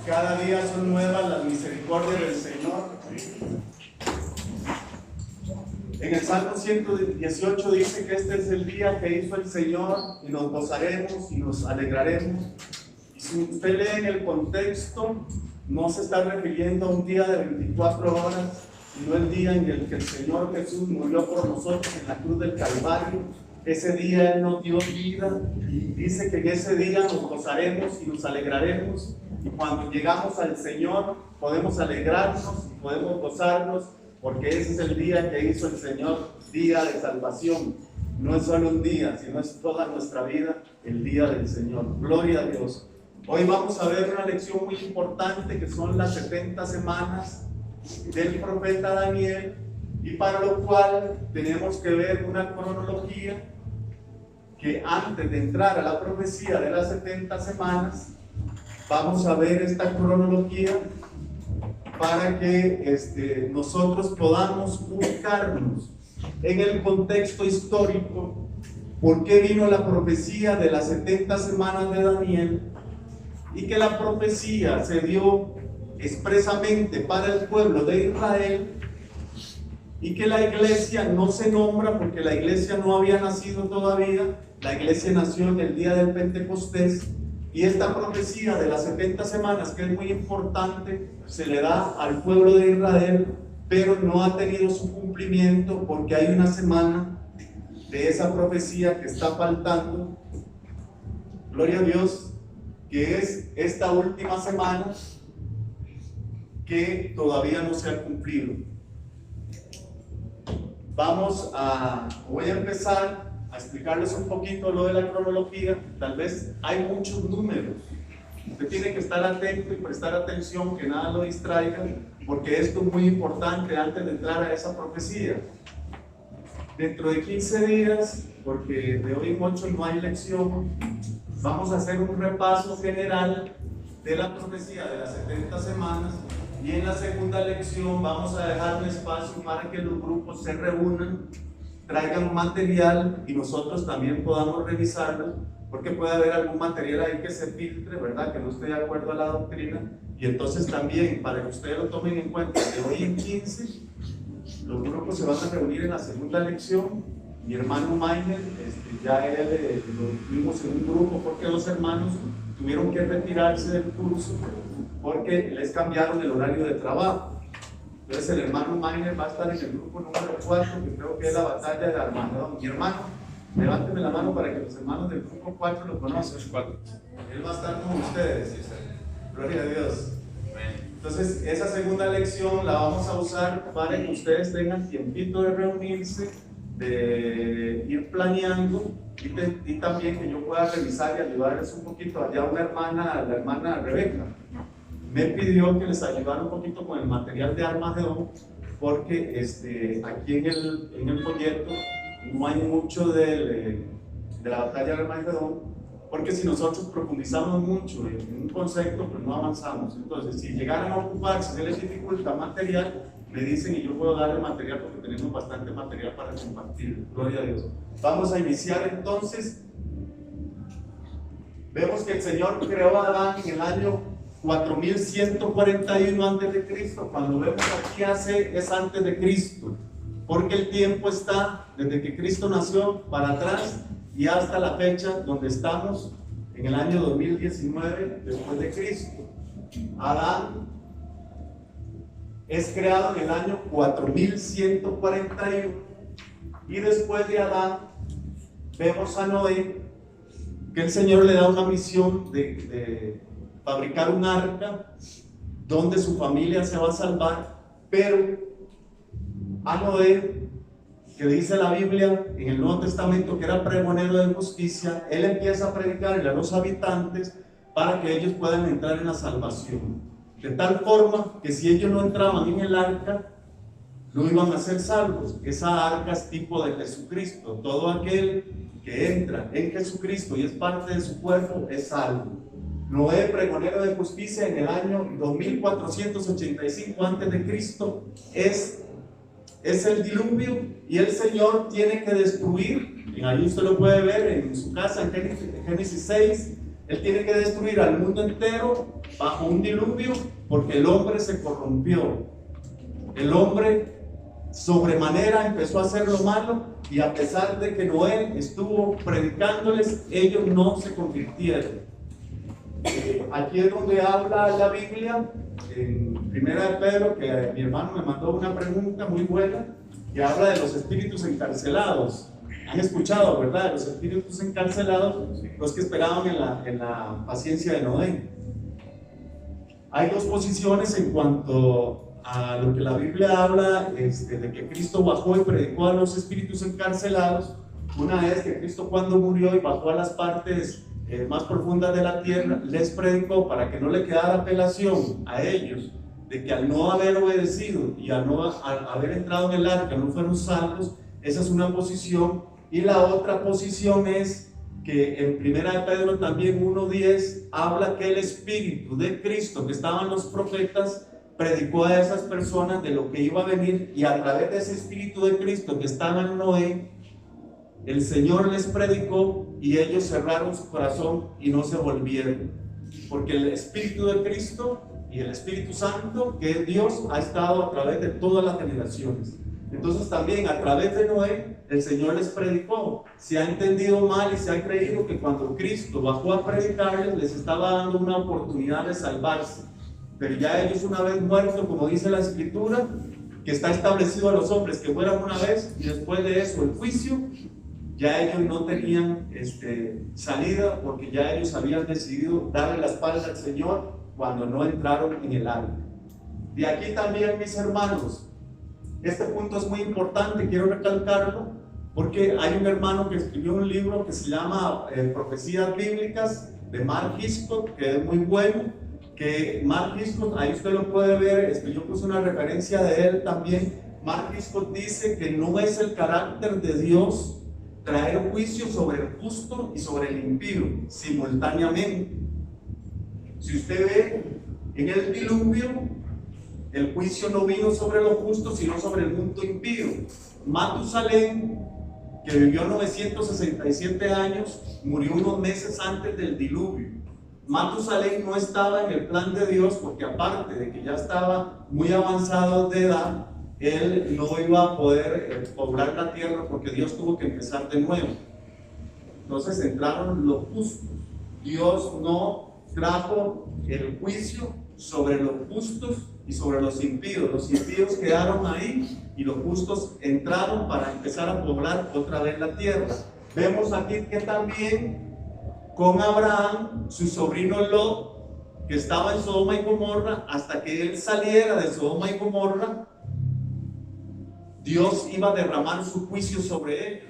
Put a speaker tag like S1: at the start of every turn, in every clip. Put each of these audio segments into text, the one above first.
S1: Cada día son nuevas las misericordias del Señor. En el Salmo 118 dice que este es el día que hizo el Señor y nos gozaremos y nos alegraremos. Y si usted lee en el contexto, no se está refiriendo a un día de 24 horas, sino el día en el que el Señor Jesús murió por nosotros en la cruz del Calvario. Ese día Él nos dio vida y dice que en ese día nos gozaremos y nos alegraremos. Y cuando llegamos al Señor podemos alegrarnos y podemos gozarnos, porque ese es el día que hizo el Señor, día de salvación. No es solo un día, sino es toda nuestra vida el día del Señor. Gloria a Dios. Hoy vamos a ver una lección muy importante que son las 70 semanas del profeta Daniel, y para lo cual tenemos que ver una cronología que antes de entrar a la profecía de las 70 semanas, vamos a ver esta cronología para que nosotros podamos ubicarnos en el contexto histórico. ¿Por qué vino la profecía de las 70 semanas de Daniel? Y que la profecía se dio expresamente para el pueblo de Israel, y que la iglesia no se nombra porque la iglesia no había nacido todavía. La iglesia nació en el día del Pentecostés, y esta profecía de las 70 semanas, que es muy importante, se le da al pueblo de Israel, pero no ha tenido su cumplimiento porque hay una semana de esa profecía que está faltando. Gloria a Dios, que es esta última semana que todavía no se ha cumplido. Voy a empezar a explicarles un poquito lo de la cronología. Tal vez hay muchos números. Usted tiene que estar atento y prestar atención, que nada lo distraiga, porque esto es muy importante antes de entrar a esa profecía. Dentro de 15 días, porque de hoy en 8 no hay lección, vamos a hacer un repaso general de la profecía de las 70 semanas, y en la segunda lección vamos a dejar un espacio para que los grupos se reúnan, traigan material y nosotros también podamos revisarlo, porque puede haber algún material ahí que se filtre, ¿verdad?, que no esté de acuerdo a la doctrina. Y entonces también, para que ustedes lo tomen en cuenta, de hoy en 15 los grupos se van a reunir en la segunda lección. Mi hermano Mainer, ya él lo incluimos en un grupo porque los hermanos tuvieron que retirarse del curso porque les cambiaron el horario de trabajo. Entonces el hermano Mainer va a estar en el grupo número 4, que creo que es la batalla de Armagedón. Mi hermano, levánteme la mano para que los hermanos del grupo 4 lo conozcan. Él va a estar con ustedes. Gloria a Dios. Entonces esa segunda lección la vamos a usar para que ustedes tengan tiempito de reunirse, de ir planeando, y también que yo pueda revisar y ayudarles un poquito. Allá una hermana, la hermana Rebeca, me pidió que les ayudara un poquito con el material de Armagedón, porque aquí en el folleto no hay mucho de la batalla de Armagedón, porque si nosotros profundizamos mucho en un concepto, pues no avanzamos. Entonces, si llegaran a ocuparse, se les dificulta material, me dicen y yo puedo darle material, porque tenemos bastante material para compartir. Gloria a Dios. Vamos a iniciar entonces. Vemos que el Señor creó a Adán en el año 4141 antes de Cristo. Cuando vemos aquí es antes de Cristo, porque el tiempo está desde que Cristo nació para atrás y hasta la fecha donde estamos, en el año 2019 después de Cristo. Adán es creado en el año 4141, y después de Adán vemos a Noé, que el Señor le da una misión de fabricar un arca donde su familia se va a salvar. Pero a Noé, que dice la Biblia en el Nuevo Testamento que era pregonero de justicia, él empieza a predicarle a los habitantes para que ellos puedan entrar en la salvación, de tal forma que si ellos no entraban en el arca, no iban a ser salvos. Esa arca es tipo de Jesucristo. Todo aquel que entra en Jesucristo y es parte de su cuerpo es salvo. Noé, pregonero de justicia, en el año 2485 antes de Cristo, es el diluvio, y el Señor tiene que destruir. Ahí usted lo puede ver en su casa, en Génesis 6, Él tiene que destruir al mundo entero bajo un diluvio porque el hombre se corrompió. El hombre sobremanera empezó a hacer lo malo y a pesar de que Noé estuvo predicándoles, ellos no se convirtieron. Aquí es donde habla la Biblia, en Primera de Pedro, que mi hermano me mandó una pregunta muy buena, que habla de los espíritus encarcelados. Han escuchado, ¿verdad? De los espíritus encarcelados, los que esperaban en la paciencia de Noé. Hay dos posiciones en cuanto a lo que la Biblia habla, de que Cristo bajó y predicó a los espíritus encarcelados. Una es que Cristo, cuando murió y bajó a las partes más profundas de la tierra, les predicó para que no le quedara apelación a ellos de que al no haber obedecido y al haber entrado en el arca no fueron salvos. Esa es una posición. Y la otra posición es que en Primera de Pedro también 1:10 habla que el Espíritu de Cristo que estaban los profetas predicó a esas personas de lo que iba a venir, y a través de ese Espíritu de Cristo que estaba en Noé, el Señor les predicó y ellos cerraron su corazón y no se volvieron, porque el Espíritu de Cristo y el Espíritu Santo, que es Dios, ha estado a través de todas las generaciones. Entonces también a través de Noé el Señor les predicó. Se ha entendido mal y se ha creído que cuando Cristo bajó a predicarles les estaba dando una oportunidad de salvarse, pero ya ellos, una vez muertos, como dice la Escritura, que está establecido a los hombres que mueran una vez y después de eso el juicio, ya ellos no tenían salida, porque ya ellos habían decidido darle la espalda al Señor cuando no entraron en el arca. De aquí también, mis hermanos, este punto es muy importante, quiero recalcarlo, porque hay un hermano que escribió un libro que se llama Profecías Bíblicas, de Mark Hitchcock, que es muy bueno. Que Mark Hitchcock, ahí usted lo puede ver, yo puse una referencia de él también. Mark Hitchcock dice que no es el carácter de Dios traer juicio sobre el justo y sobre el impío simultáneamente. Si usted ve en el diluvio, el juicio no vino sobre los justos, sino sobre el mundo impío. Matusalén, que vivió 967 años, murió unos meses antes del diluvio. Matusalén no estaba en el plan de Dios, porque aparte de que ya estaba muy avanzado de edad, él no iba a poder poblar la tierra, porque Dios tuvo que empezar de nuevo. Entonces entraron los justos. Dios no trajo el juicio sobre los justos y sobre los impíos. Los impíos quedaron ahí y los justos entraron para empezar a poblar otra vez la tierra. Vemos aquí que también con Abraham, su sobrino Lot, que estaba en Sodoma y Gomorra, hasta que él saliera de Sodoma y Gomorra, Dios iba a derramar su juicio sobre ellos,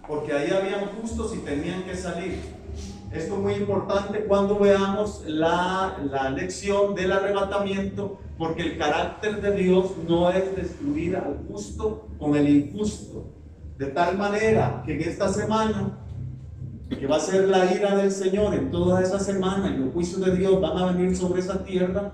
S1: porque ahí habían justos y tenían que salir. Esto es muy importante cuando veamos la lección del arrebatamiento, porque el carácter de Dios no es destruir al justo con el injusto, de tal manera que en esta semana, que va a ser la ira del Señor en toda esa semana, y los juicios de Dios van a venir sobre esa tierra,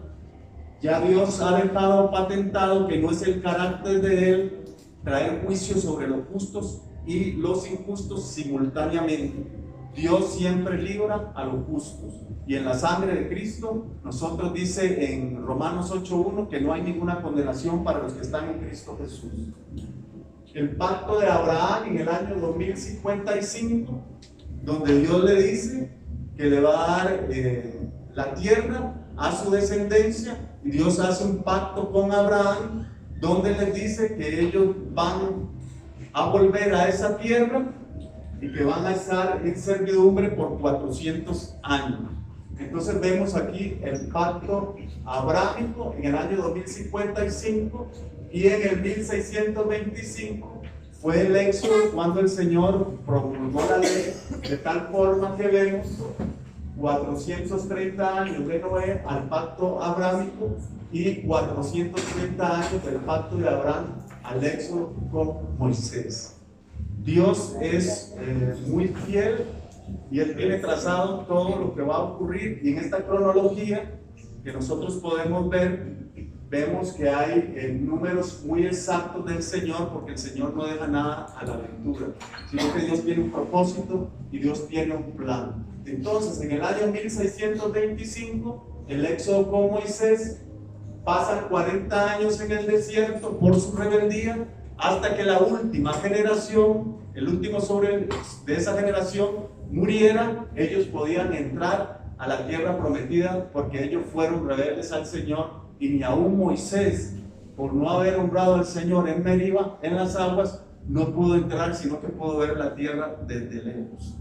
S1: ya Dios ha dejado patentado que no es el carácter de Él traer juicio sobre los justos y los injustos simultáneamente. Dios siempre libra a los justos, y en la sangre de Cristo, nosotros dice en Romanos 8:1 que no hay ninguna condenación para los que están en Cristo Jesús. El pacto de Abraham en el año 2055, donde Dios le dice que le va a dar la tierra a su descendencia, y Dios hace un pacto con Abraham donde les dice que ellos van a volver a esa tierra y que van a estar en servidumbre por 400 años. Entonces vemos aquí el pacto abrámico en el año 2055, y en el 1625 fue el éxodo, cuando el Señor promulgó la ley, de tal forma que vemos 430 años de Noé al pacto abrámico y 430 años del pacto de Abraham al éxodo con Moisés. Dios es muy fiel, y Él tiene trazado todo lo que va a ocurrir, y en esta cronología que nosotros podemos ver, vemos que hay números muy exactos del Señor, porque el Señor no deja nada a la aventura, sino que Dios tiene un propósito y Dios tiene un plan. Entonces, en el año 1625, el éxodo con Moisés, pasan 40 años en el desierto por su rebeldía, hasta que la última generación, el último de esa generación muriera. Ellos podían entrar a la tierra prometida porque ellos fueron rebeldes al Señor, y ni aún Moisés, por no haber honrado al Señor en Meriba, en las aguas, no pudo entrar, sino que pudo ver la tierra desde lejos.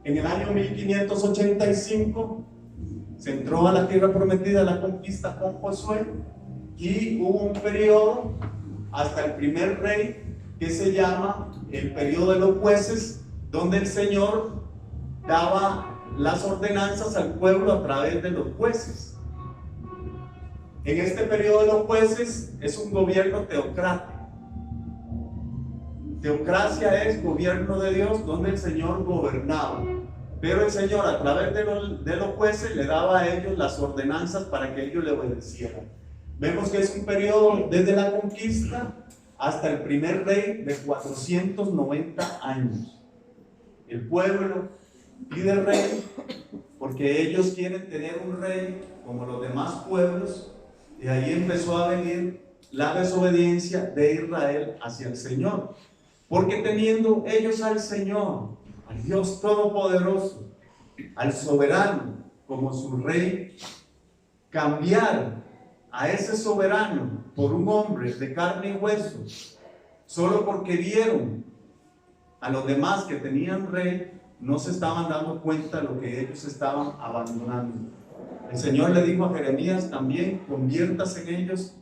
S1: En el año 1585 se entró a la tierra prometida, la conquista con Josué, y hubo un periodo hasta el primer rey que se llama el periodo de los jueces, donde el Señor daba las ordenanzas al pueblo a través de los jueces. En este periodo de los jueces es un gobierno teocrático. Teocracia es gobierno de Dios, donde el Señor gobernaba, pero el Señor a través de los jueces le daba a ellos las ordenanzas para que ellos le obedecieran. Vemos que es un periodo desde la conquista hasta el primer rey de 490 años. El pueblo pide rey porque ellos quieren tener un rey como los demás pueblos, y ahí empezó a venir la desobediencia de Israel hacia el Señor. Porque teniendo ellos al Señor, al Dios Todopoderoso, al soberano como su rey, cambiar a ese soberano por un hombre de carne y hueso, solo porque vieron a los demás que tenían rey, no se estaban dando cuenta de lo que ellos estaban abandonando. El Señor le dijo a Jeremías también: conviértase en ellos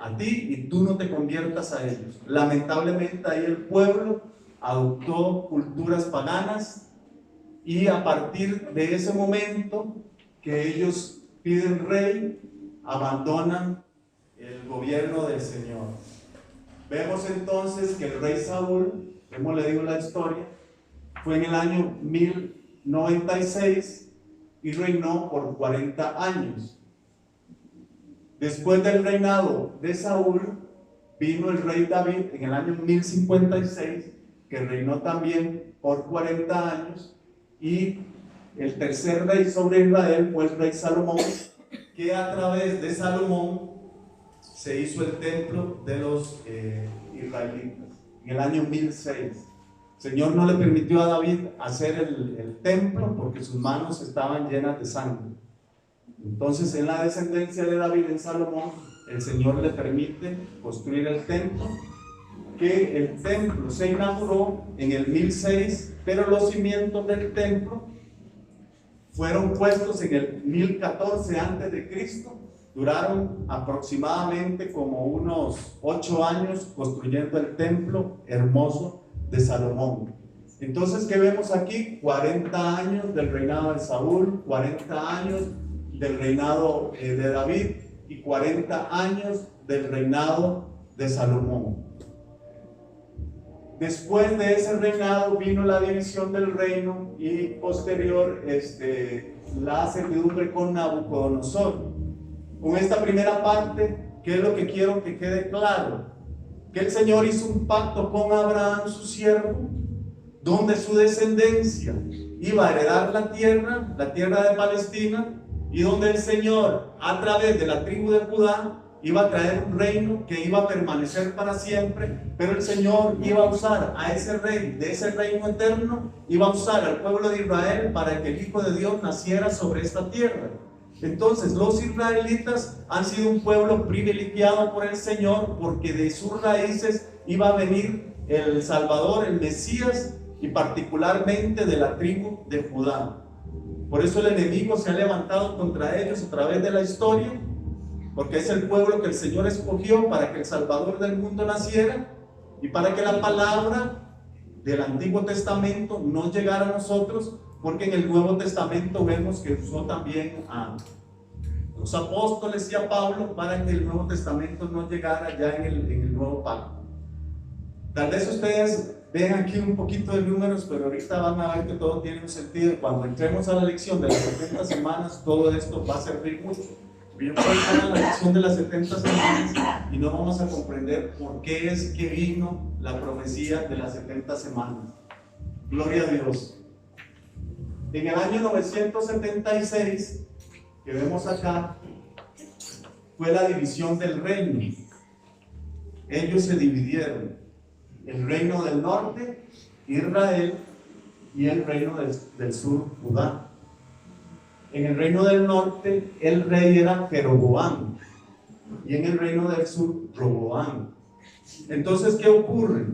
S1: a ti y tú no te conviertas a ellos. Lamentablemente ahí el pueblo adoptó culturas paganas, y a partir de ese momento que ellos piden rey, abandonan el gobierno del Señor. Vemos entonces que el rey Saúl, como le digo la historia, fue en el año 1096 y reinó por 40 años. Después del reinado de Saúl, vino el rey David en el año 1056, que reinó también por 40 años, y el tercer rey sobre Israel fue el rey Salomón, que a través de Salomón se hizo el templo de los israelitas, en el año 1006. El Señor no le permitió a David hacer el templo porque sus manos estaban llenas de sangre. Entonces, en la descendencia de David, en Salomón, el Señor le permite construir el templo, que el templo se inauguró en el 1006, pero los cimientos del templo fueron puestos en el 1014 antes de Cristo. Duraron aproximadamente como unos 8 años construyendo el templo hermoso de Salomón. Entonces, ¿qué vemos aquí? 40 años del reinado de Saúl, 40 años del reinado de David y 40 años del reinado de Salomón. Después de ese reinado vino la división del reino y posterior la servidumbre con Nabucodonosor. Con esta primera parte, ¿qué es lo que quiero que quede claro? Que el Señor hizo un pacto con Abraham, su siervo, donde su descendencia iba a heredar la tierra de Palestina, y donde el Señor, a través de la tribu de Judá, iba a traer un reino que iba a permanecer para siempre, pero el Señor iba a usar a ese rey, de ese reino eterno, iba a usar al pueblo de Israel para que el Hijo de Dios naciera sobre esta tierra. Entonces, los israelitas han sido un pueblo privilegiado por el Señor, porque de sus raíces iba a venir el Salvador, el Mesías, y particularmente de la tribu de Judá. Por eso el enemigo se ha levantado contra ellos a través de la historia, porque es el pueblo que el Señor escogió para que el Salvador del mundo naciera, y para que la palabra del Antiguo Testamento no llegara a nosotros, porque en el Nuevo Testamento vemos que usó también a los apóstoles y a Pablo para que el Nuevo Testamento no llegara ya en el Nuevo Pacto. Tal vez ustedes vean aquí un poquito de números, pero ahorita van a ver que todo tiene un sentido. Cuando entremos a la lección de las 70 semanas, todo esto va a servir mucho. Yo puedo entrar a la lección de las 70 semanas y no vamos a comprender por qué es que vino la profecía de las 70 semanas. Gloria a Dios. En el año 976, que vemos acá, fue la división del reino. Ellos se dividieron. El reino del norte, Israel, y el reino del sur, Judá. En el reino del norte, el rey era Jeroboam, y en el reino del sur, Roboam. Entonces, ¿qué ocurre?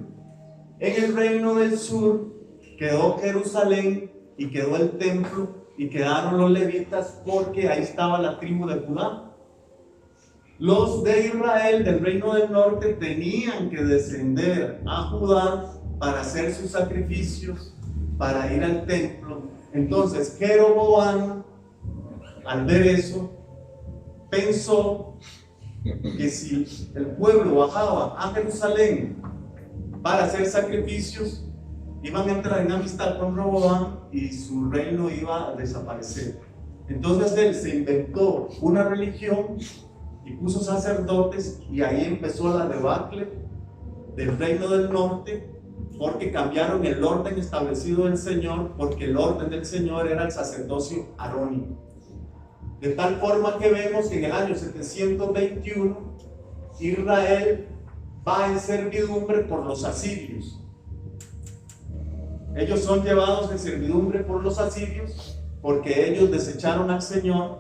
S1: En el reino del sur quedó Jerusalén y quedó el templo y quedaron los levitas, porque ahí estaba la tribu de Judá. Los de Israel del reino del norte tenían que descender a Judá para hacer sus sacrificios, para ir al templo. Entonces Jeroboam, al ver eso, pensó que si el pueblo bajaba a Jerusalén para hacer sacrificios, iban a entrar en amistad con Roboam y su reino iba a desaparecer. Entonces él se inventó una religión y puso sacerdotes, y ahí empezó la debacle del reino del norte, porque cambiaron el orden establecido del Señor, porque el orden del Señor era el sacerdocio arónico. De tal forma que vemos que en el año 721 Israel va en servidumbre por los asirios. Ellos son llevados en servidumbre por los asirios porque ellos desecharon al Señor,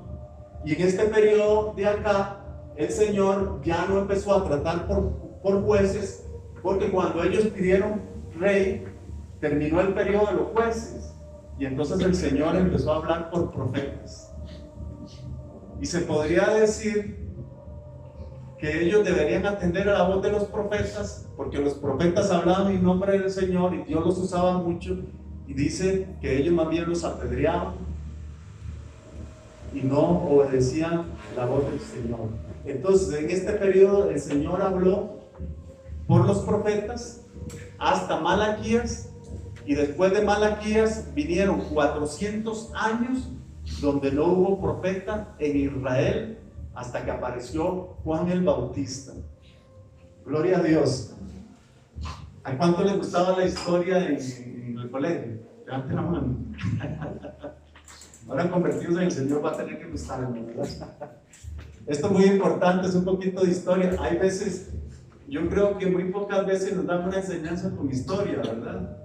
S1: y en este periodo de acá el Señor ya no empezó a tratar por jueces, porque cuando ellos pidieron rey, terminó el periodo de los jueces, y entonces el Señor empezó a hablar por profetas. Y se podría decir que ellos deberían atender a la voz de los profetas, porque los profetas hablaban en nombre del Señor y Dios los usaba mucho, y dice que ellos más bien los apedreaban y no obedecían la voz del Señor. Entonces, en este periodo el Señor habló por los profetas hasta Malaquías, y después de Malaquías vinieron 400 años donde no hubo profeta en Israel, hasta que apareció Juan el Bautista. Gloria a Dios. ¿A cuánto les gustaba la historia en el colegio? Levanten la mano. Ahora convertidos en el Señor va a tener que gustarme, ¿verdad? Esto es muy importante, es un poquito de historia. Hay veces, yo creo que muy pocas veces nos dan una enseñanza con historia, ¿verdad?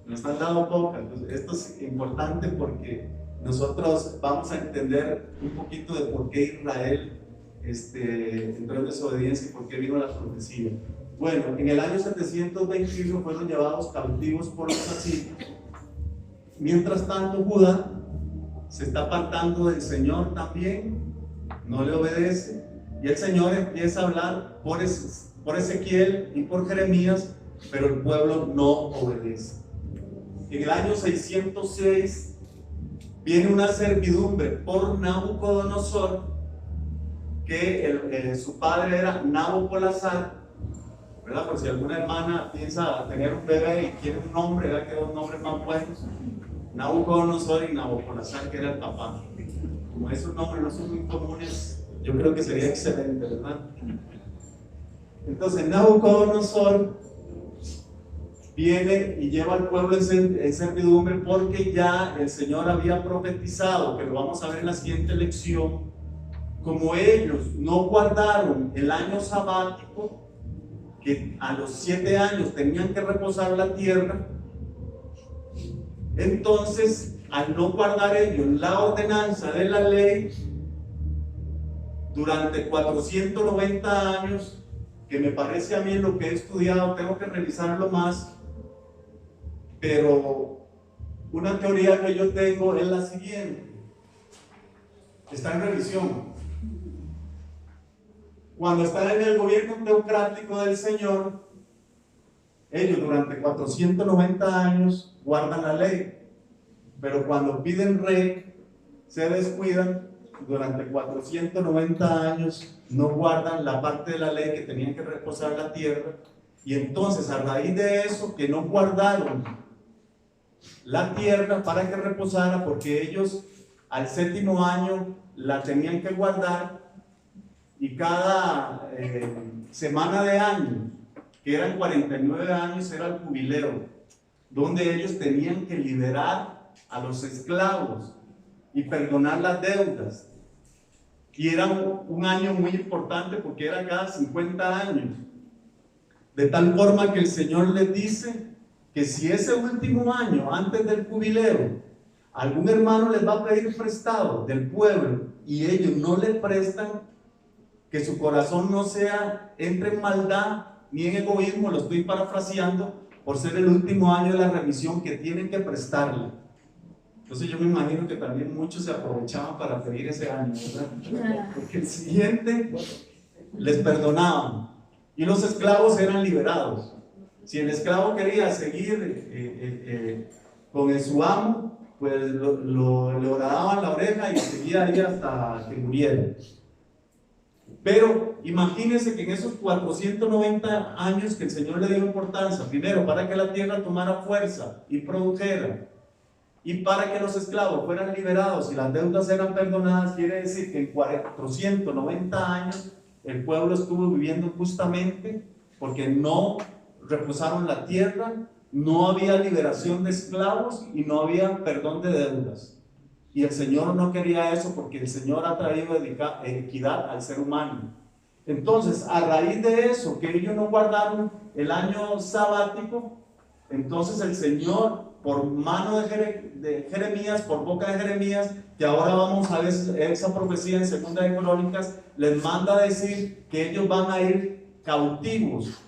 S1: Nos han dado pocas. Entonces, esto es importante porque nosotros vamos a entender un poquito de por qué Israel entró en desobediencia y por qué vino la profecía. Bueno, en el año 721 fueron llevados cautivos por los asirios. Mientras tanto, Judá se está apartando del Señor también, no le obedece, y el Señor empieza a hablar por Ezequiel y por Jeremías, pero el pueblo no obedece. En el año 606 viene una servidumbre por Nabucodonosor, que su padre era Nabopolassar, ¿verdad? Por si alguna hermana piensa tener un bebé y quiere un nombre, ¿verdad? Que dos nombres más buenos: Nabucodonosor y Nabopolassar, que era el papá. Como esos nombres no son muy comunes, yo creo que sería excelente, ¿verdad? Entonces Nabucodonosor viene y lleva al pueblo en servidumbre, porque ya el Señor había profetizado, que lo vamos a ver en la siguiente lección. Como ellos no guardaron el año sabático, que a los 7 años tenían que reposar la tierra, entonces al no guardar ellos la ordenanza de la ley, durante 490 años, que me parece a mí lo que he estudiado, tengo que revisarlo más, pero una teoría que yo tengo es la siguiente, está en revisión. Cuando están en el gobierno teocrático del Señor, ellos durante 490 años guardan la ley, pero cuando piden rey, se descuidan. Durante 490 años no guardan la parte de la ley que tenían que reposar la tierra, y entonces a raíz de eso, que no guardaron la tierra para que reposara, porque ellos al 7º año la tenían que guardar, y cada semana de año, que eran 49 años, era el jubileo, donde ellos tenían que liberar a los esclavos y perdonar las deudas. Y era un año muy importante porque era cada 50 años. De tal forma que el Señor les dice que si ese último año, antes del jubileo, algún hermano les va a pedir prestado del pueblo y ellos no le prestan, que su corazón no entre en maldad ni en egoísmo, lo estoy parafraseando, por ser el último año de la remisión que tienen que prestarle. Entonces yo me imagino que también muchos se aprovechaban para pedir ese año, ¿verdad? Porque el siguiente les perdonaban y los esclavos eran liberados. Si el esclavo quería seguir con su amo, pues le horadaban la oreja y seguía ahí hasta que muriera. Pero imagínense que en esos 490 años que el Señor le dio importancia, primero para que la tierra tomara fuerza y produjera, y para que los esclavos fueran liberados y las deudas eran perdonadas, quiere decir que en 490 años el pueblo estuvo viviendo justamente porque no reposaron la tierra, no había liberación de esclavos y no había perdón de deudas. Y el Señor no quería eso porque el Señor ha traído equidad al ser humano. Entonces, a raíz de eso, que ellos no guardaron el año sabático, entonces el Señor, por mano de Jeremías, por boca de Jeremías, que ahora vamos a ver esa profecía en Segunda de Crónicas, les manda a decir que ellos van a ir cautivos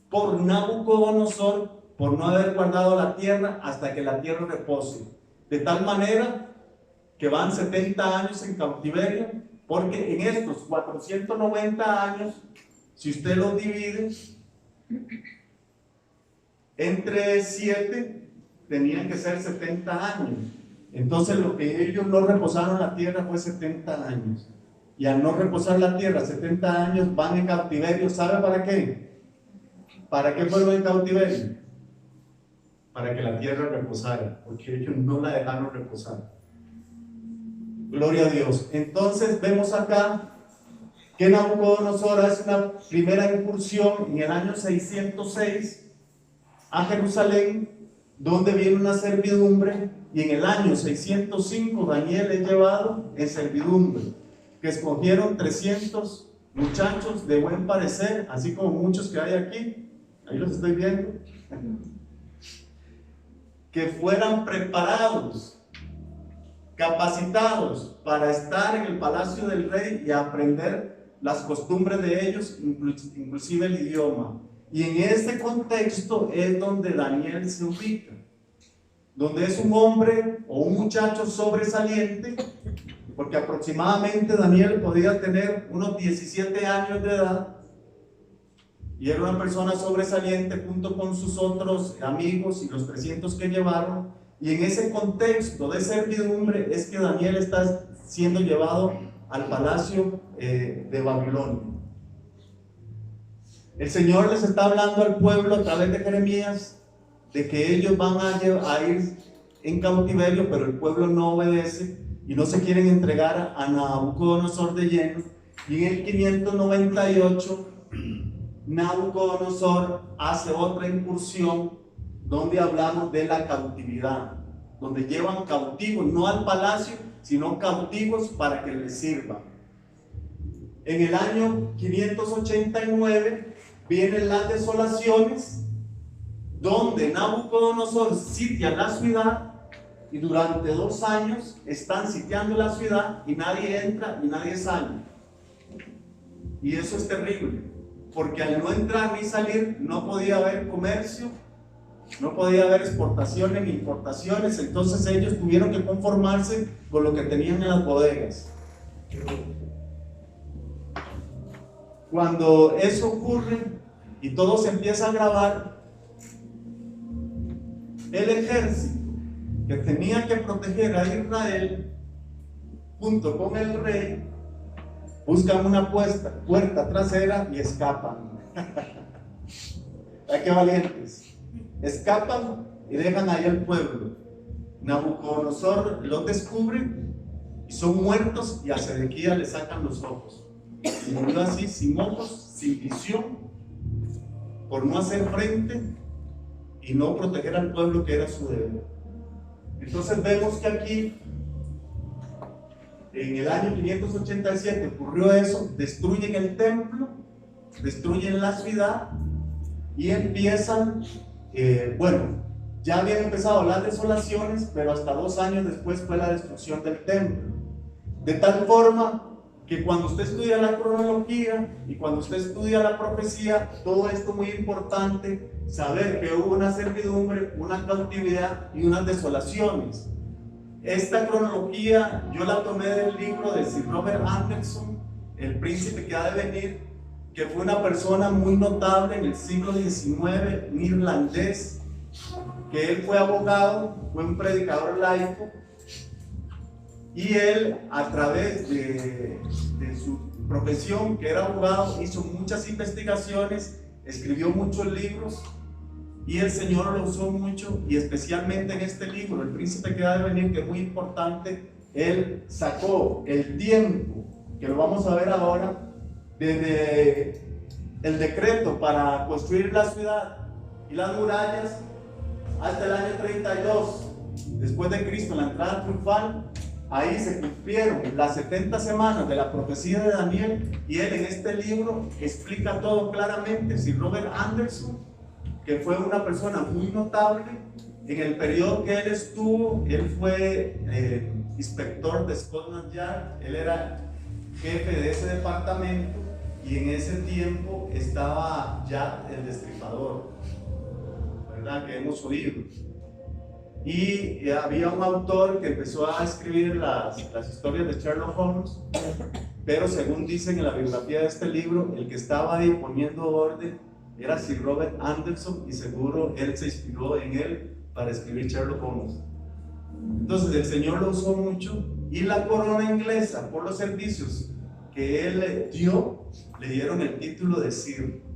S1: por Nabucodonosor, por no haber guardado la tierra hasta que la tierra repose. De tal manera que van 70 años en cautiverio, porque en estos 490 años, si usted los divide entre 7, tenían que ser 70 años. Entonces lo que ellos no reposaron la tierra fue 70 años. Y al no reposar la tierra 70 años van en cautiverio. ¿Sabe para qué? ¿Para qué fueron en cautiverio? Para que la tierra reposara, porque ellos no la dejaron reposar. Gloria a Dios. Entonces vemos acá que Nabucodonosor hace una primera incursión en el año 606 a Jerusalén, donde viene una servidumbre, y en el año 605 Daniel es llevado en servidumbre, que escogieron 300 muchachos de buen parecer, así como muchos que hay aquí, ahí los estoy viendo, que fueran preparados, capacitados para estar en el palacio del rey y aprender las costumbres de ellos, inclusive el idioma. Y en este contexto es donde Daniel se ubica, donde es un hombre o un muchacho sobresaliente, porque aproximadamente Daniel podía tener unos 17 años de edad, y era una persona sobresaliente junto con sus otros amigos y los 300 que llevaron. Y en ese contexto de servidumbre es que Daniel está siendo llevado al palacio de Babilonia. El Señor les está hablando al pueblo a través de Jeremías de que ellos van a ir en cautiverio, pero el pueblo no obedece y no se quieren entregar a Nabucodonosor de lleno. Y en el 598 Nabucodonosor hace otra incursión donde hablamos de la cautividad, donde llevan cautivos, no al palacio, sino cautivos para que les sirvan. En el año 589 vienen las desolaciones, donde Nabucodonosor sitia la ciudad, y durante 2 años están sitiando la ciudad y nadie entra y nadie sale. Y eso es terrible, porque al no entrar ni salir no podía haber comercio, no podía haber exportaciones ni importaciones. Entonces ellos tuvieron que conformarse con lo que tenían en las bodegas. Cuando eso ocurre y todo se empieza a agravar, el ejército que tenía que proteger a Israel junto con el rey buscan una puerta trasera y escapan. ¡Ay, qué valientes! Escapan y dejan ahí al pueblo. Nabucodonosor los descubre y son muertos, y a Sedequías le sacan los ojos. Y murió así, sin ojos, sin visión, por no hacer frente y no proteger al pueblo, que era su deber. Entonces vemos que aquí, en el año 587 ocurrió eso, destruyen el templo, destruyen la ciudad y empiezan, bueno, ya habían empezado las desolaciones, pero hasta 2 años después fue la destrucción del templo. De tal forma que cuando usted estudia la cronología y cuando usted estudia la profecía, todo esto es muy importante, saber que hubo una servidumbre, una cautividad y unas desolaciones. Esta cronología yo la tomé del libro de Sir Robert Anderson, El príncipe que ha de venir, que fue una persona muy notable en el siglo XIX, un irlandés, que él fue abogado, fue un predicador laico, y él, a través de su profesión, que era abogado, hizo muchas investigaciones, escribió muchos libros, y el Señor lo usó mucho, y especialmente en este libro, El príncipe que ha de venir, que es muy importante. Él sacó el tiempo, que lo vamos a ver ahora, desde el decreto para construir la ciudad y las murallas hasta el año 32 después de Cristo, la entrada triunfal. Ahí se cumplieron las 70 semanas de la profecía de Daniel, y él en este libro explica todo claramente. Sir Robert Anderson, que fue una persona muy notable en el periodo que él estuvo, él fue inspector de Scotland Yard, él era jefe de ese departamento, y en ese tiempo estaba Jack el Destripador, ¿verdad? Que hemos oído. Y había un autor que empezó a escribir las historias de Sherlock Holmes, pero según dicen en la biografía de este libro, el que estaba ahí poniendo orden era Sir Robert Anderson, y seguro él se inspiró en él para escribir Sherlock Holmes. Entonces el Señor lo usó mucho, y la corona inglesa, por los servicios que él dio, le dieron el título de Sir.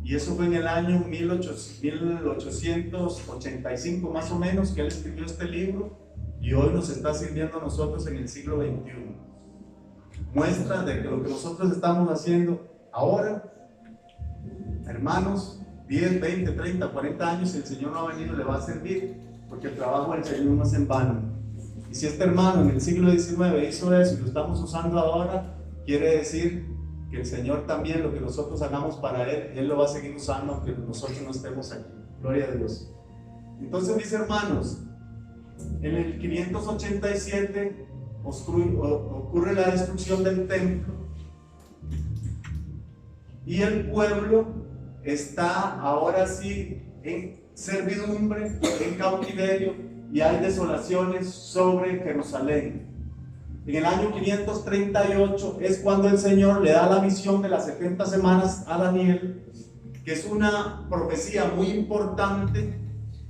S1: Y eso fue en el año 1885 más o menos, que él escribió este libro, y hoy nos está sirviendo a nosotros en el siglo XXI. Muestra de que lo que nosotros estamos haciendo ahora, hermanos, 10, 20, 30, 40 años, el Señor no ha venido, le va a servir, porque el trabajo del Señor no es en vano. Y si este hermano en el siglo XIX hizo eso y lo estamos usando ahora, quiere decir que el Señor también, lo que nosotros hagamos para Él lo va a seguir usando aunque nosotros no estemos aquí. Gloria a Dios. Entonces, mis hermanos, en el 587 ocurre la destrucción del templo, y el pueblo está ahora sí en servidumbre, en cautiverio, y hay desolaciones sobre Jerusalén. En el año 538 es cuando el Señor le da la visión de las 70 semanas a Daniel, que es una profecía muy importante.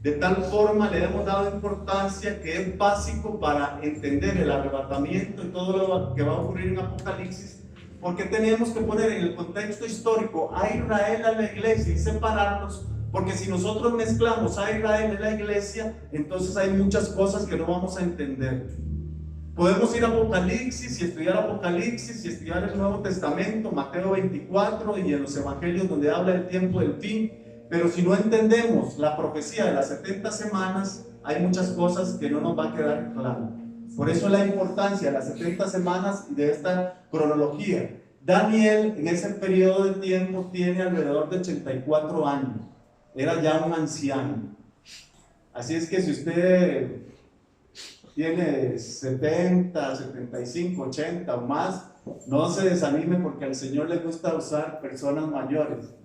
S1: De tal forma le hemos dado importancia que es básico para entender el arrebatamiento y todo lo que va a ocurrir en Apocalipsis, porque tenemos que poner en el contexto histórico a Israel, a la iglesia, y separarlos, porque si nosotros mezclamos a Israel y la iglesia, entonces hay muchas cosas que no vamos a entender. Podemos ir a Apocalipsis y estudiar Apocalipsis y estudiar el Nuevo Testamento, Mateo 24, y en los evangelios donde habla del tiempo del fin, pero si no entendemos la profecía de las 70 semanas, hay muchas cosas que no nos va a quedar claro. Por eso la importancia de las 70 semanas y de esta cronología. Daniel en ese periodo de tiempo tiene alrededor de 84 años, era ya un anciano. Así es que si usted tiene 70, 75, 80 o más, no se desanime, porque al Señor le gusta usar personas mayores.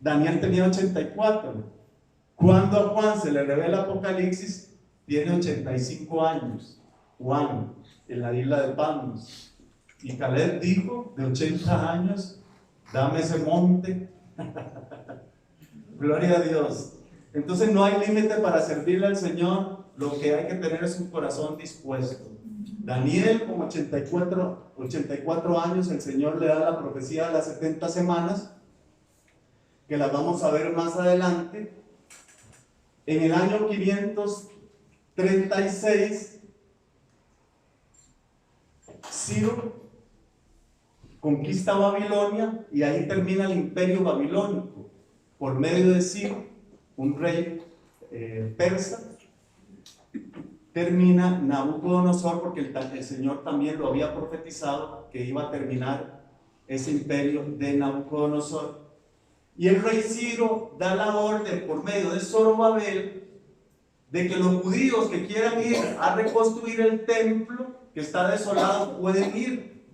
S1: Daniel tenía 84. Cuando a Juan se le revela Apocalipsis, tiene 85 años. Juan, en la isla de Patmos. Y Caleb dijo, de 80 años, dame ese monte. Gloria a Dios. Entonces no hay límite para servirle al Señor. Lo que hay que tener es un corazón dispuesto. Daniel, con 84 años, el Señor le da la profecía de las 70 semanas, que las vamos a ver más adelante. En el año 536, Ciro conquista Babilonia, y ahí termina el imperio babilónico, por medio de Ciro, un rey persa, termina Nabucodonosor, porque el Señor también lo había profetizado que iba a terminar ese imperio de Nabucodonosor. Y el rey Ciro da la orden por medio de Zorobabel de que los judíos que quieran ir a reconstruir el templo que está desolado pueden ir,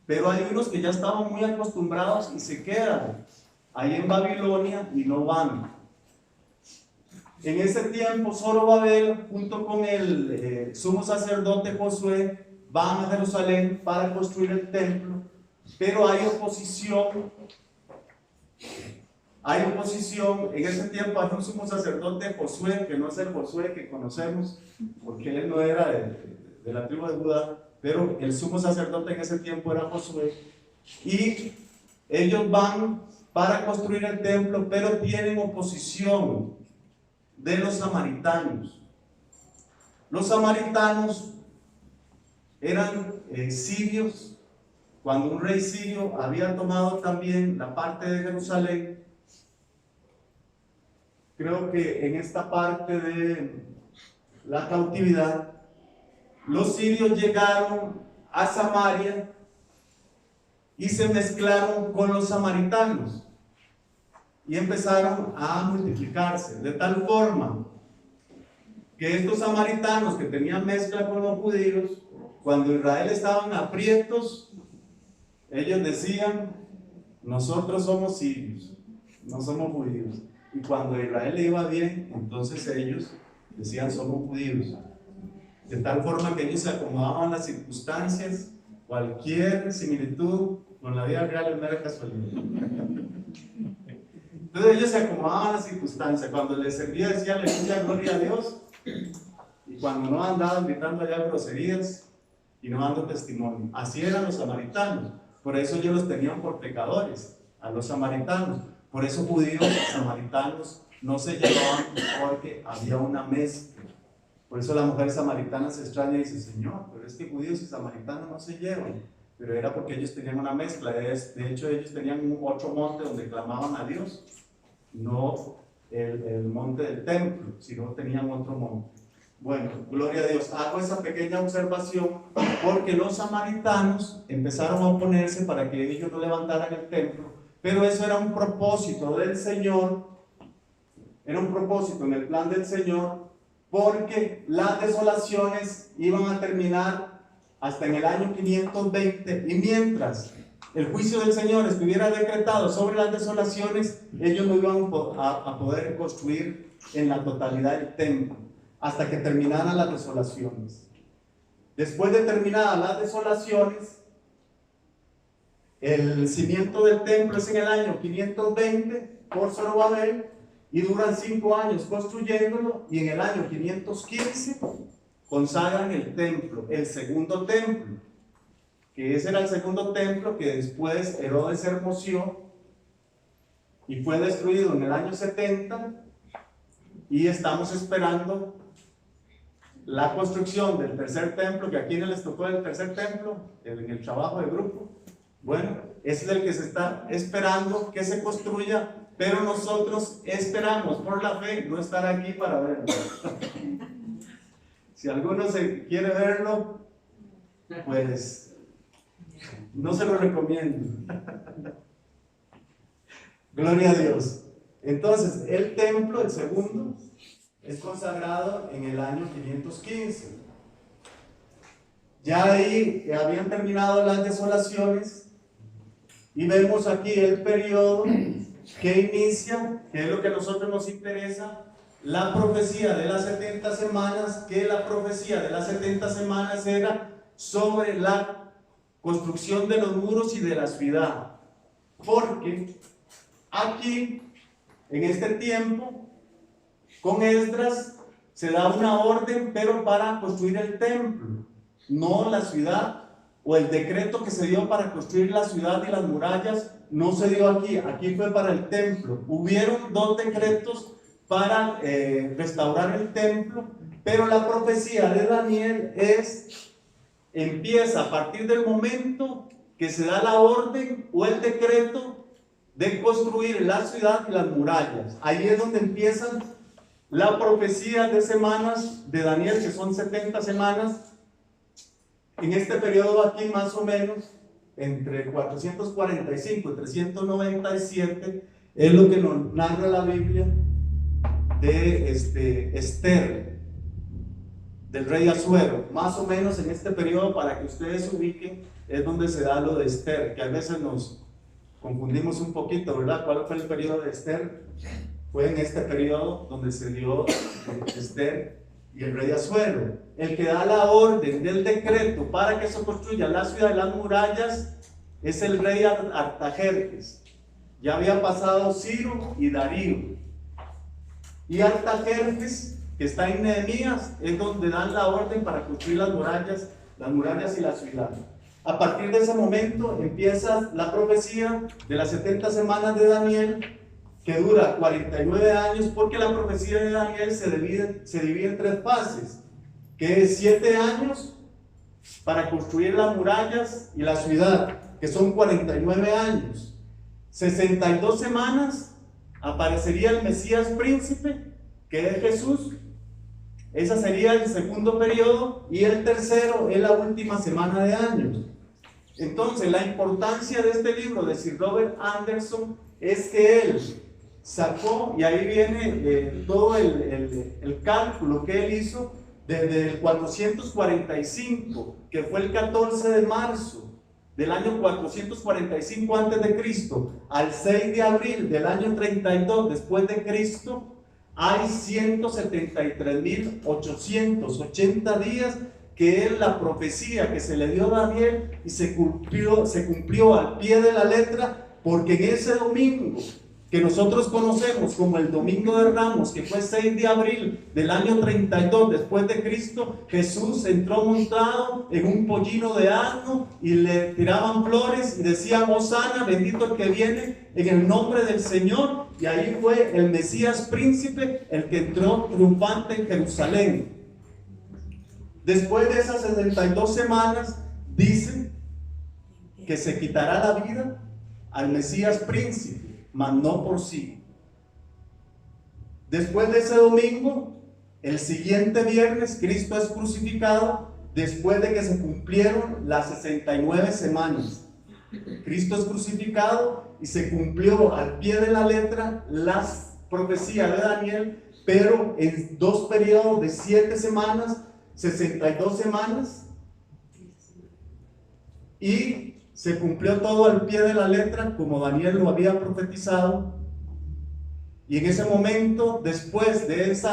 S1: pero hay unos que ya estaban muy acostumbrados y se quedan ahí en Babilonia y no van. En ese tiempo Zorobabel junto con el sumo sacerdote Josué van a Jerusalén para construir el templo, pero hay oposición. En ese tiempo hay un sumo sacerdote Josué, que no es el Josué que conocemos, porque él no era de la tribu de Judá, pero el sumo sacerdote en ese tiempo era Josué, y ellos van para construir el templo, pero tienen oposición de los samaritanos. Los samaritanos eran sirios. Cuando un rey sirio había tomado también la parte de Jerusalén, creo que en esta parte de la cautividad, los sirios llegaron a Samaria y se mezclaron con los samaritanos y empezaron a multiplicarse, de tal forma que estos samaritanos que tenían mezcla con los judíos, cuando Israel estaba en aprietos, ellos decían: nosotros somos sirios, no somos judíos. Y cuando a Israel le iba bien, entonces ellos decían: somos judíos. De tal forma que ellos se acomodaban a las circunstancias. Cualquier similitud con la vida real es mera casualidad. Entonces ellos se acomodaban a las circunstancias. Cuando les servía decían aleluya, gloria a Dios. Y cuando no andaban gritando allá groserías y no dando testimonio. Así eran los samaritanos. Por eso ellos los tenían por pecadores, a los samaritanos. Por eso judíos y samaritanos no se llevaban, porque había una mezcla. Por eso la mujer samaritana se extraña y dice: Señor, pero es que judíos y samaritanos no se llevan. Pero era porque ellos tenían una mezcla. De hecho, ellos tenían otro monte donde clamaban a Dios. No el monte del templo, sino tenían otro monte. Bueno, gloria a Dios. Hago esa pequeña observación porque los samaritanos empezaron a oponerse para que ellos no levantaran el templo. Pero eso era un propósito del Señor, era un propósito en el plan del Señor, porque las desolaciones iban a terminar hasta en el año 520, y mientras el juicio del Señor estuviera decretado sobre las desolaciones, ellos no iban a poder construir en la totalidad el templo, hasta que terminaran las desolaciones. Después de terminadas las desolaciones, el cimiento del templo es en el año 520 por Zorobabel, y duran 5 años construyéndolo, y en el año 515 consagran el templo, el segundo templo, que ese era el segundo templo que después Herodes hermoseó y fue destruido en el año 70, y estamos esperando la construcción del tercer templo, que aquí les tocó el tercer templo en el trabajo de grupo. Bueno, ese es el que se está esperando que se construya, pero nosotros esperamos por la fe no estar aquí para verlo. Si alguno se quiere verlo, pues no se lo recomiendo. Gloria a Dios. Entonces, el templo, el segundo, es consagrado en el año 515. Ya ahí habían terminado las desolaciones. Y vemos aquí el periodo que inicia, que es lo que a nosotros nos interesa, la profecía de las 70 semanas, que la profecía de las 70 semanas era sobre la construcción de los muros y de la ciudad. Porque aquí, en este tiempo, con Esdras, se da una orden, pero para construir el templo, no la ciudad. O el decreto que se dio para construir la ciudad y las murallas no se dio aquí, aquí fue para el templo. Hubieron 2 decretos para restaurar el templo, pero la profecía de Daniel empieza a partir del momento que se da la orden o el decreto de construir la ciudad y las murallas. Ahí es donde empiezan La profecía de semanas de Daniel, que son 70 semanas, en este periodo aquí más o menos, entre 445 y 397, es lo que nos narra la Biblia de Esther, del rey Asuero. Más o menos en este periodo, para que ustedes se ubiquen, es donde se da lo de Esther, que a veces nos confundimos un poquito, ¿verdad? ¿Cuál fue el periodo de Esther? Fue en este periodo donde se dio Esther y el rey Asuero. El que da la orden del decreto para que se construya la ciudad de las murallas es el rey Artajerjes. Ya había pasado Ciro y Darío. Y Artajerjes, que está en Nehemías, es donde dan la orden para construir las murallas y la ciudad. A partir de ese momento empieza la profecía de las 70 semanas de Daniel, que dura 49 años, porque la profecía de Daniel se divide en 3 fases, que es 7 años para construir las murallas y la ciudad, que son 49 años. 62 semanas aparecería el Mesías príncipe, que es Jesús. Ese sería el segundo periodo, y el tercero es la última semana de años. Entonces, la importancia de este libro de Sir Robert Anderson es que él sacó, y ahí viene todo el cálculo que él hizo desde el 445, que fue el 14 de marzo del año 445 antes de Cristo, al 6 de abril del año 32 después de Cristo, hay 173.880 días que es la profecía que se le dio a Daniel, y se cumplió al pie de la letra, porque en ese domingo que nosotros conocemos como el Domingo de Ramos, que fue 6 de abril del año 32 después de Cristo, Jesús entró montado en un pollino de asno y le tiraban flores y decían: Hosana, bendito el que viene en el nombre del Señor. Y ahí fue el Mesías príncipe el que entró triunfante en Jerusalén. Después de esas 72 semanas, dice que se quitará la vida al Mesías príncipe, mas no por sí. Después de ese domingo, el siguiente viernes, Cristo es crucificado, después de que se cumplieron las 69 semanas. Cristo es crucificado y se cumplió al pie de la letra las profecías de Daniel, pero en 2 periodos de 7 semanas, 62 semanas, y se cumplió todo al pie de la letra como Daniel lo había profetizado. Y en ese momento, después de ese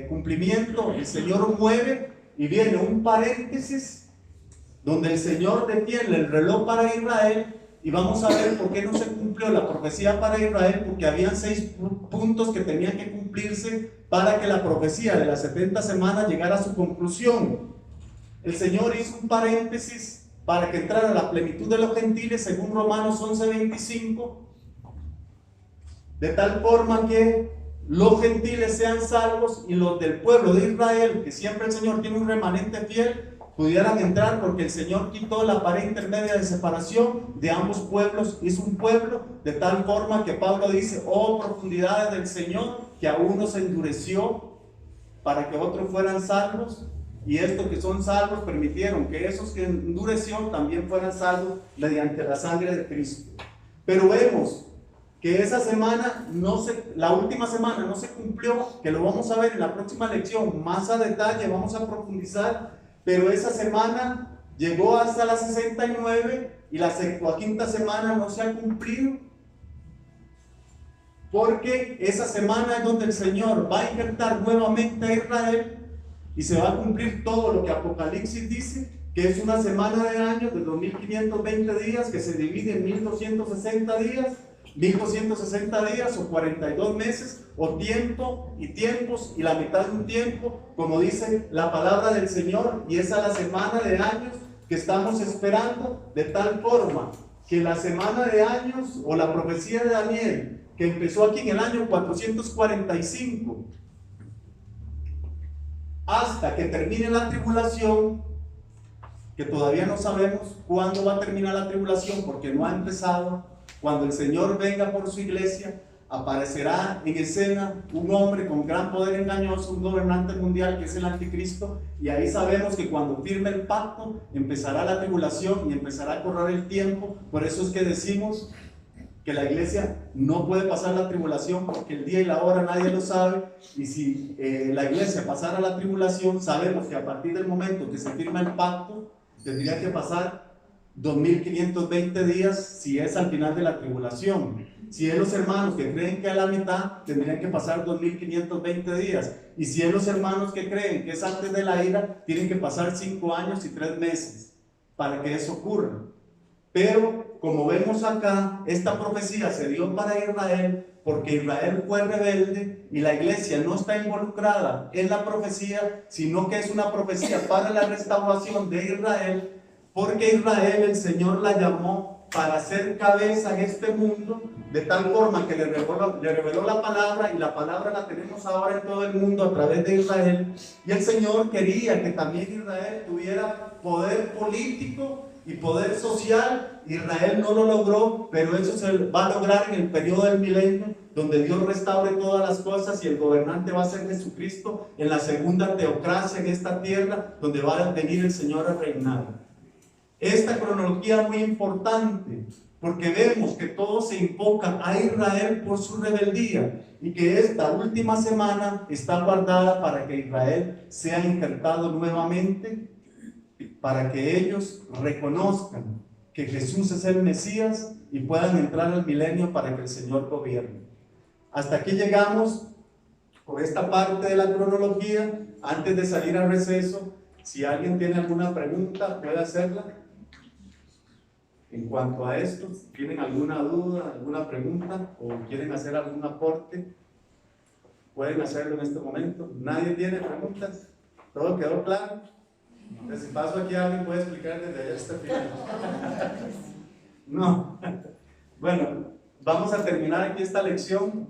S1: cumplimiento, el Señor muere y viene un paréntesis donde el Señor detiene el reloj para Israel. Y vamos a ver por qué no se cumplió la profecía para Israel, porque habían 6 puntos que tenían que cumplirse para que la profecía de las 70 semanas llegara a su conclusión. El Señor hizo un paréntesis para que entrara la plenitud de los gentiles, según Romanos 11:25, de tal forma que los gentiles sean salvos y los del pueblo de Israel, que siempre el Señor tiene un remanente fiel, pudieran entrar, porque el Señor quitó la pared intermedia de separación de ambos pueblos, hizo un pueblo, de tal forma que Pablo dice: oh profundidades del Señor, que a uno se endureció para que otros fueran salvos, y estos que son salvos permitieron que esos que endureció también fueran salvos mediante la sangre de Cristo. Pero vemos que esa semana la última semana no se cumplió, que lo vamos a ver en la próxima lección más a detalle, vamos a profundizar. Pero esa semana llegó hasta las 69 y la 75ª semana no se ha cumplido, porque esa semana es donde el Señor va a injertar nuevamente a Israel y se va a cumplir todo lo que Apocalipsis dice, que es una semana de años de 2520 días que se divide en 1260 días, 1260 días o 42 meses, o tiempo y tiempos y la mitad de un tiempo, como dice la palabra del Señor. Y esa es la semana de años que estamos esperando, de tal forma que la semana de años o la profecía de Daniel, que empezó aquí en el año 445, hasta que termine la tribulación, que todavía no sabemos cuándo va a terminar la tribulación porque no ha empezado. Cuando el Señor venga por su iglesia, aparecerá en escena un hombre con gran poder engañoso, un gobernante mundial que es el anticristo, y ahí sabemos que cuando firme el pacto empezará la tribulación y empezará a correr el tiempo. Por eso es que decimos que la iglesia no puede pasar la tribulación, porque el día y la hora nadie lo sabe, y si la iglesia pasara la tribulación, sabemos que a partir del momento que se firma el pacto tendría que pasar 2520 días si es al final de la tribulación. Si es los hermanos que creen que a la mitad, tendrían que pasar 2520 días. Y si es los hermanos que creen que es antes de la ira, tienen que pasar 5 años y 3 meses para que eso ocurra. Pero como vemos acá, esta profecía se dio para Israel porque Israel fue rebelde y la iglesia no está involucrada en la profecía, sino que es una profecía para la restauración de Israel, porque Israel el Señor la llamó para ser cabeza en este mundo, de tal forma que le reveló la palabra, y la palabra la tenemos ahora en todo el mundo a través de Israel. Y el Señor quería que también Israel tuviera poder político y poder social. Israel no lo logró, pero eso se va a lograr en el periodo del milenio, donde Dios restaure todas las cosas y el gobernante va a ser Jesucristo, en la segunda teocracia en esta tierra, donde va a venir el Señor a reinar. Esta cronología es muy importante porque vemos que todo se invoca a Israel por su rebeldía y que esta última semana está guardada para que Israel sea injertado nuevamente, para que ellos reconozcan que Jesús es el Mesías y puedan entrar al milenio para que el Señor gobierne. Hasta aquí llegamos con esta parte de la cronología. Antes de salir al receso, si alguien tiene alguna pregunta, puede hacerla. En cuanto a esto, ¿tienen alguna duda, alguna pregunta o quieren hacer algún aporte? Pueden hacerlo en este momento. ¿Nadie tiene preguntas? ¿Todo quedó claro? Entonces, si paso aquí, alguien puede explicar desde allá hasta el final. No. Bueno, vamos a terminar aquí esta lección.